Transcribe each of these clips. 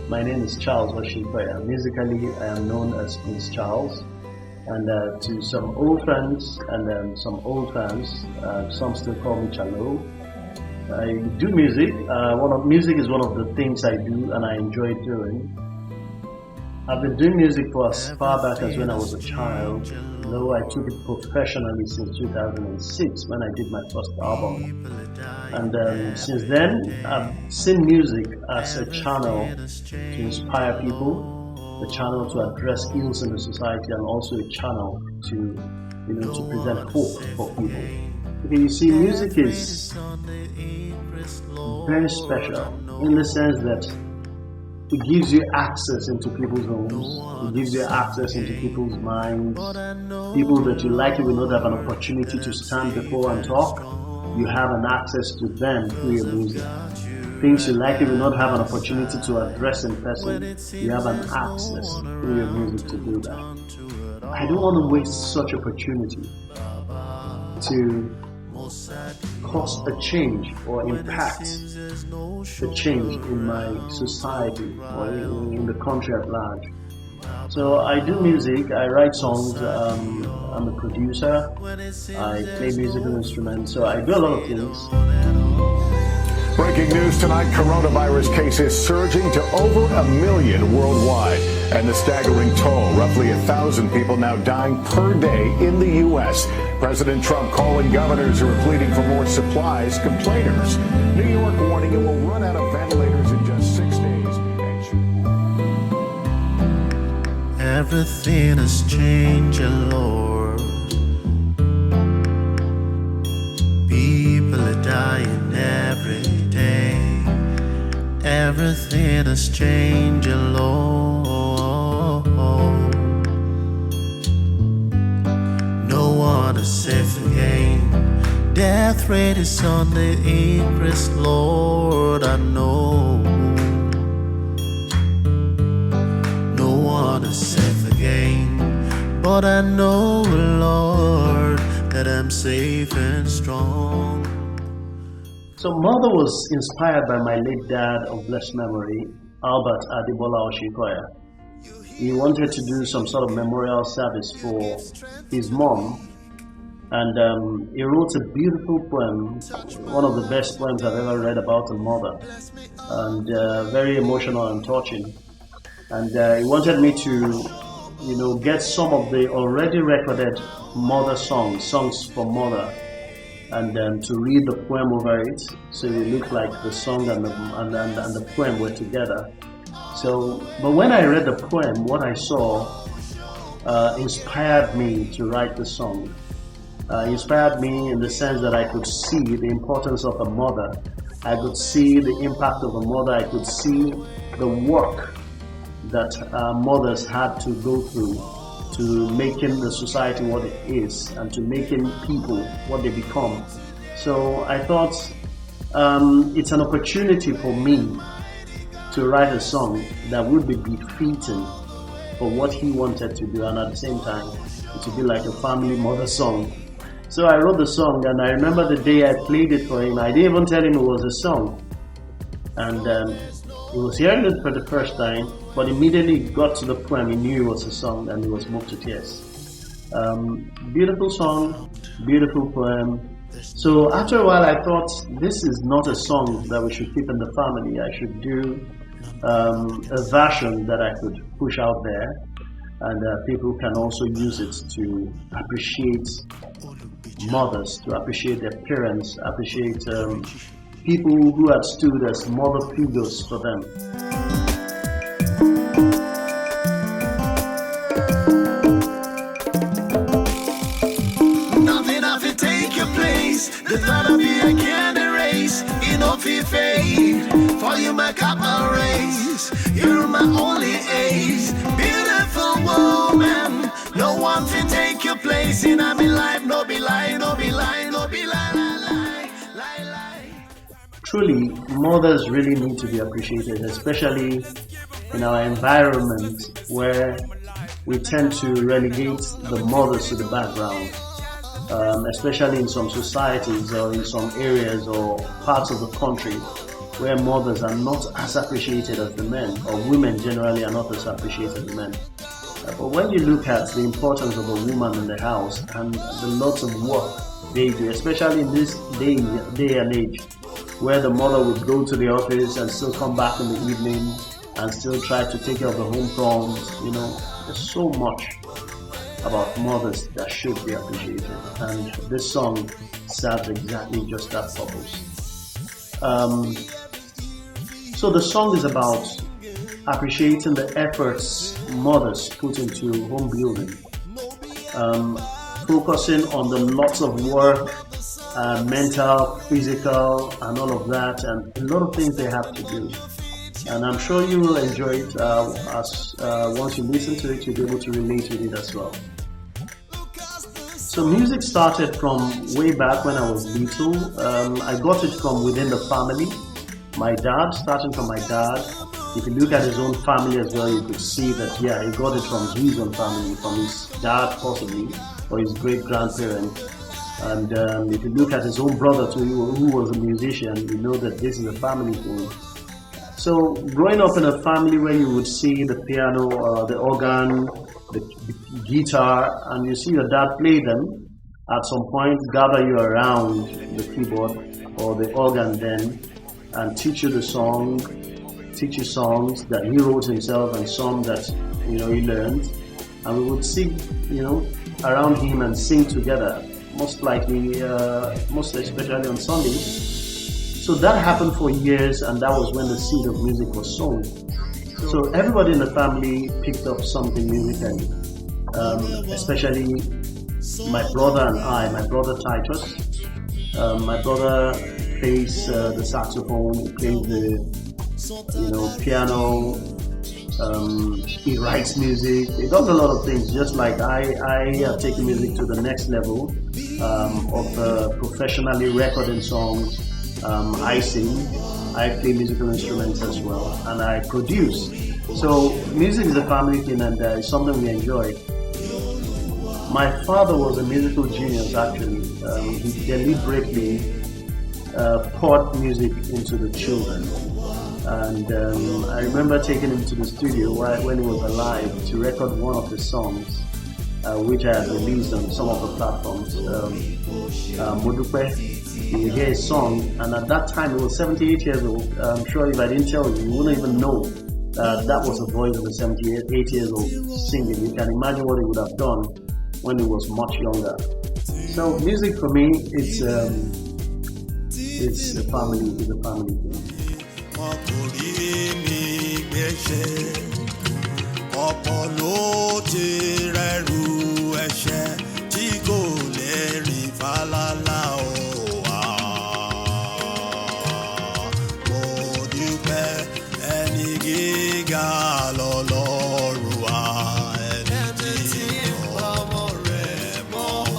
My name is Charles Washington. Musically, I am known as Prince Charles. And to some old friends and some old fans, some still call me Chalo. I do music. Music is one of the things I do and I enjoy doing. I've been doing music for as far back as when I was a child, though I took it professionally since 2006 when I did my first album. And since then, I've seen music as a channel to inspire people, a channel to address ills in the society, and also a channel to present hope for people. Okay, you see, music is very special in the sense that it gives you access into people's homes, it gives you access into people's minds. People that you likely will not have an opportunity to stand before and talk, you have an access to them through your music. Things you likely will not have an opportunity to address in person, you have an access through your music to do that. I don't want to waste such opportunity to cause a change or impact a change in my society or in the country at large. So I do music, I write songs, I'm a producer, I play musical instruments, so I do a lot of things. Breaking news tonight, coronavirus cases surging to over 1 million worldwide. And the staggering toll, roughly 1,000 people now dying per day in the U.S. President Trump calling governors who are pleading for more supplies complainers. New York warning it will run out of ventilators in just 6 days. Everything has changed, Lord. People are dying every day. Everything has changed, Lord. No one is safe again. Death rate is on the increase, Lord. I know. No one is safe again, but I know, Lord, that I'm safe and strong. So Mother was inspired by my late dad of blessed memory, Albert Adebola Oshikoya. He wanted to do some sort of memorial service for his mom, and he wrote a beautiful poem, one of the best poems I've ever read about a mother, and very emotional and touching. And he wanted me to, get some of the already recorded mother songs for mother, and to read the poem over it, so it looked like the song and the poem were together. But when I read the poem, what I saw inspired me to write the song. Inspired me in the sense that I could see the importance of a mother. I could see the impact of a mother. I could see the work that mothers had to go through to making the society what it is and to making people what they become. So I thought it's an opportunity for me to write a song that would be befitting for what he wanted to do, and at the same time it would be like a family mother song. So I wrote the song, and I remember the day I played it for him, I didn't even tell him it was a song. And he was hearing it for the first time, but immediately got to the poem, he knew it was a song, and he was moved to tears. Beautiful song, beautiful poem. So after a while I thought, this is not a song that we should keep in the family. I should do a version that I could push out there, and people can also use it to appreciate mothers, to appreciate their parents, appreciate people who had stood as mother figures for them. Nothing of it take your place. The thought of you I can't erase. Enough you fade. For you my couple race. You're my only ace. Beautiful woman. No one can take your place in my life. No be lie, no be lie, no be lie, lie, lie, lie. Truly, mothers really need to be appreciated, especially in our environment where we tend to relegate the mothers to the background, especially in some societies or in some areas or parts of the country where mothers are not as appreciated as the men, or women generally are not as appreciated as the men. But when you look at the importance of a woman in the house and the lots of work they do, especially in this day and age, where the mother would go to the office and still come back in the evening and still try to take care of the home problems, there's so much about mothers that should be appreciated, and this song serves exactly just that purpose. So the song is about appreciating the efforts mothers put into home building, focusing on the lots of work, mental, physical, and all of that, and a lot of things they have to do. And I'm sure you will enjoy it as once you listen to it, you'll be able to relate with it as well. So music started from way back when I was little. I got it from within the family. My dad, starting from my dad. If you look at his own family as well, you could see that, yeah, he got it from his own family, from his dad possibly, or his great-grandparents. And if you look at his own brother too, who was a musician, you know that this is a family thing. So growing up in a family where you would see the piano, the organ, the guitar, and you see your dad play them, at some point gather you around the keyboard or the organ then and teach you songs that he wrote himself and some that he learned, and we would sing around him and sing together, most especially on Sundays. So that happened for years, and that was when the seed of music was sown. So everybody in the family picked up something musically, especially my brother and I. My brother Titus, my brother plays the saxophone, he plays the piano, he writes music, he does a lot of things, just like I have taken music to the next level of professionally recording songs. I sing, I play musical instruments as well, and I produce. So music is a family thing, and it's something we enjoy. My father was a musical genius actually. He deliberately poured music into the children. And I remember taking him to the studio when he was alive to record one of his songs, which I had released on some of the platforms. Modupe, you hear his song, and at that time he was 78 years old. I'm sure if I didn't tell you, you wouldn't even know that was the voice of a 78 years old singing. You can imagine what he would have done when he was much younger. So music for me, it's a family thing. Ọ̀pọ̀ ló ti rẹ̀rù ẹ̀ṣẹ̀ tí kò lè rìn fàlàlà o. Mo dúpẹ́ ẹni gíga lọ́lọ́run wa, ẹni tí ọmọ rẹ̀ mọ́ o.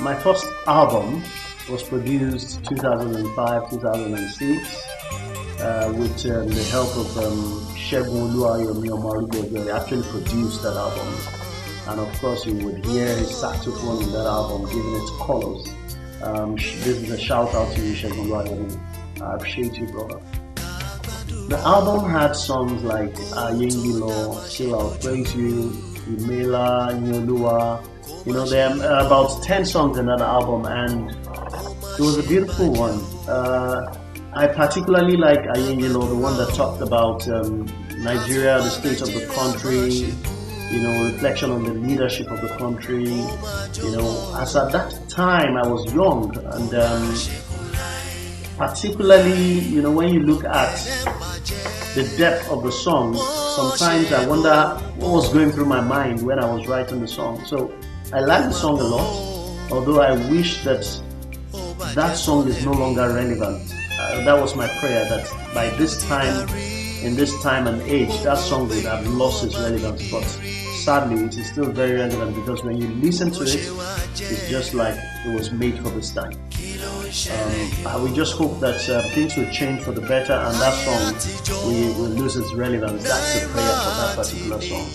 My first album was produced 2005-2006 with the help of Segun Oluwayomi Omarugojo. He actually produced that album, and of course you would hear his saxophone in that album giving it colors. This is a shout out to you, Segun Oluwayomi. I appreciate you, brother. The album had songs like Ayengilo, Still I'll Praise You, Imela, Nyoluwa. There are about 10 songs in that album, and it was a beautiful one. I particularly like Ayengilo, the one that talked about Nigeria, the state of the country, reflection on the leadership of the country. As at that time I was young, and particularly, when you look at the depth of the song, sometimes I wonder what was going through my mind when I was writing the song. So I like the song a lot, although I wish that song is no longer relevant. That was my prayer, that by this time in this time and age, that song would have lost its relevance. But sadly, it is still very relevant because when you listen to it, it's just like it was made for this time. We just hope that things will change for the better, and that song will lose its relevance. That's the prayer for that particular song.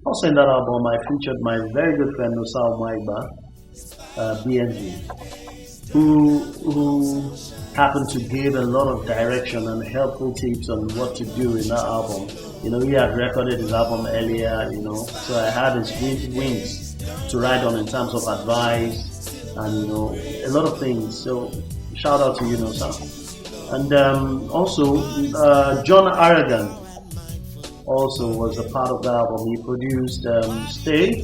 Also in that album, I featured my very good friend Osao Maiba, BNG, who happened to give a lot of direction and helpful tips on what to do in that album. You know, he had recorded his album earlier, you know, so I had his wings to ride on in terms of advice and, you know, a lot of things. So shout out to you, Osao. And also, John Aragon also was a part of the album. He produced Stay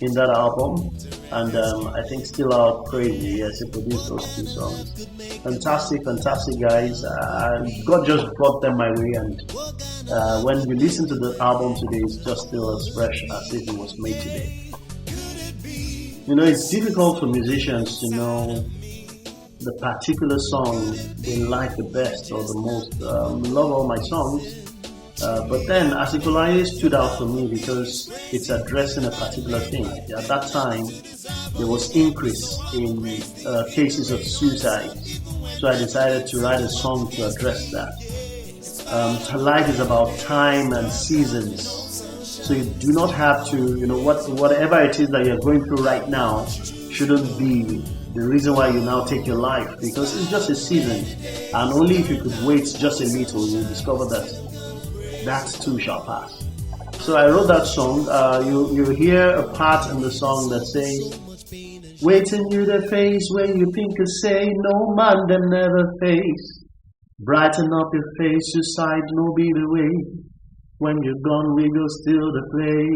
in that album, and I think Still Out Crazy. Yes, he produced those two songs. Fantastic guys. God just brought them my way, and when you listen to the album today, it's just still as fresh as if it was made today. You know, it's difficult for musicians to know the particular song they like the best or the most. Love all my songs. But then Asikolaye stood out for me because it's addressing a particular thing. At that time, there was increase in cases of suicide. So I decided to write a song to address that. Life is about time and seasons. So you do not have to, you know, whatever it is that you're going through right now shouldn't be the reason why you now take your life, because it's just a season. And only if you could wait just a little, you'll discover that too shall pass. So I wrote that song. You hear a part in the song that says, waiting you the face where you think you say, no man them never face. Brighten up your face, suicide no be the way. When you're gone, we go still the play.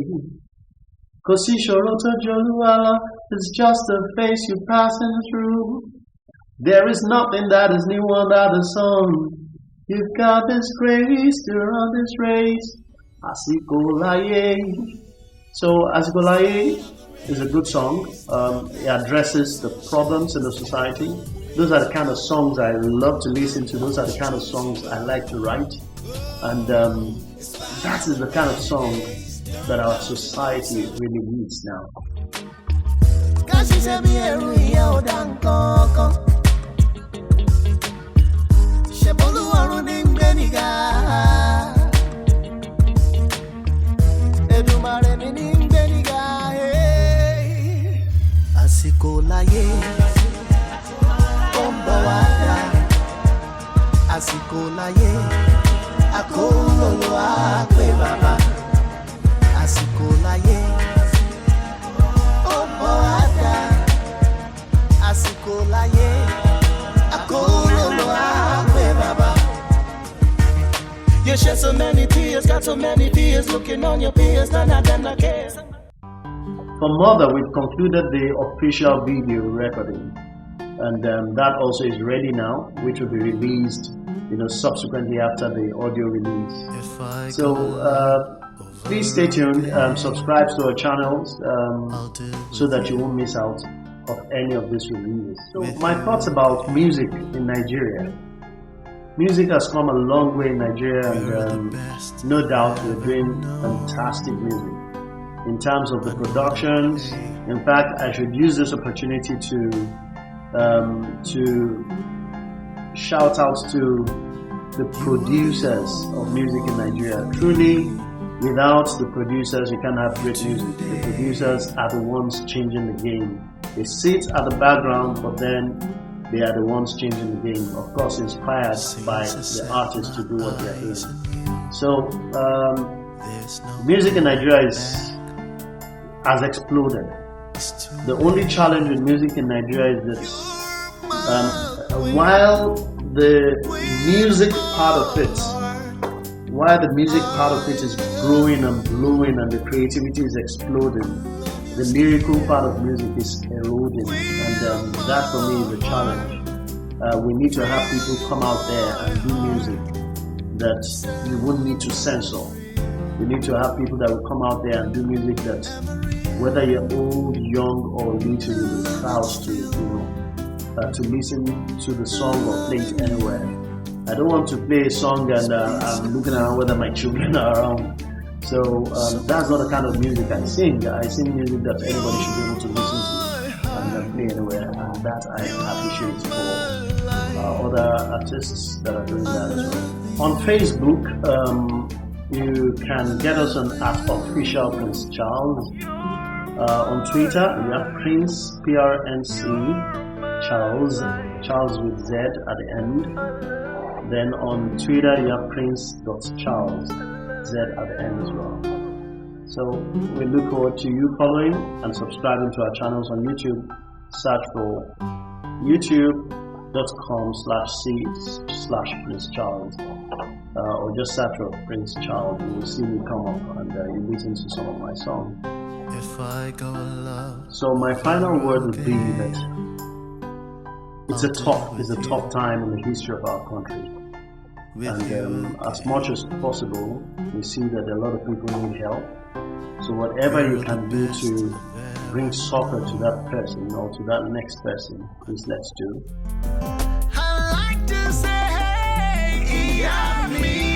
Cause Ishoroto Joluala is just a face you're passing through. There is nothing that is new under the sun. You've got this grace to run this race. Asikolaye. So Asikolaye is a good song. It addresses the problems in the society. Those are the kind of songs I love to listen to. Those are the kind of songs I like to write. And that is the kind of song that our society really needs now. Asikolaye, Ombawada, Asikolaye, Akololo Akwe Baba, Asikolaye, Ombawada, Asikolaye, Akololo Akwe Baba. You shed so many tears, got so many tears, looking on your peers, none of them cares. For Mother, we've concluded the official video recording, and that also is ready now, which will be released, you know, subsequently after the audio release. So please stay tuned, subscribe to our channels so that you won't miss out of any of these releases. So my thoughts about music in Nigeria. Music has come a long way in Nigeria, and no doubt we're doing fantastic music. In terms of the productions, in fact, I should use this opportunity to shout out to the producers of music in Nigeria. Truly, without the producers, you can't have great music. The producers are the ones changing the game. They sit at the background, but then they are the ones changing the game. Of course, inspired by the artists to do what they are doing. So, music in Nigeria has exploded. The only challenge with music in Nigeria is that while the music part of it is growing and blowing and the creativity is exploding, the lyrical part of music is eroding, and that for me is a challenge. We need to have people come out there and do music that you wouldn't need to censor. We need to have people that will come out there and do music that, whether you're old, young, or little, you'll be proud to listen to the song or play it anywhere. I don't want to play a song and I'm looking around whether my children are around. So that's not the kind of music I sing. I sing music that anybody should be able to listen to and play anywhere, and that I appreciate for other artists that are doing that as well. On Facebook, you can get us on @official Prince Charles. On Twitter, you have Prince PRNC Charles with Z at the end. Then on Twitter, you have Prince.Charles, Z at the end as well. So we look forward to you following and subscribing to our channels on YouTube. Search for youtube.com/c/Prince Charles, or just search for Prince Charles. You will see me come up and you listen to some of my songs. So my final word would be that it's a tough time in the history of our country, and as much as possible we see that a lot of people need help. So whatever you can do to bring succor to that person or to that next person, please let's do. I like to say, hey, yeah, me.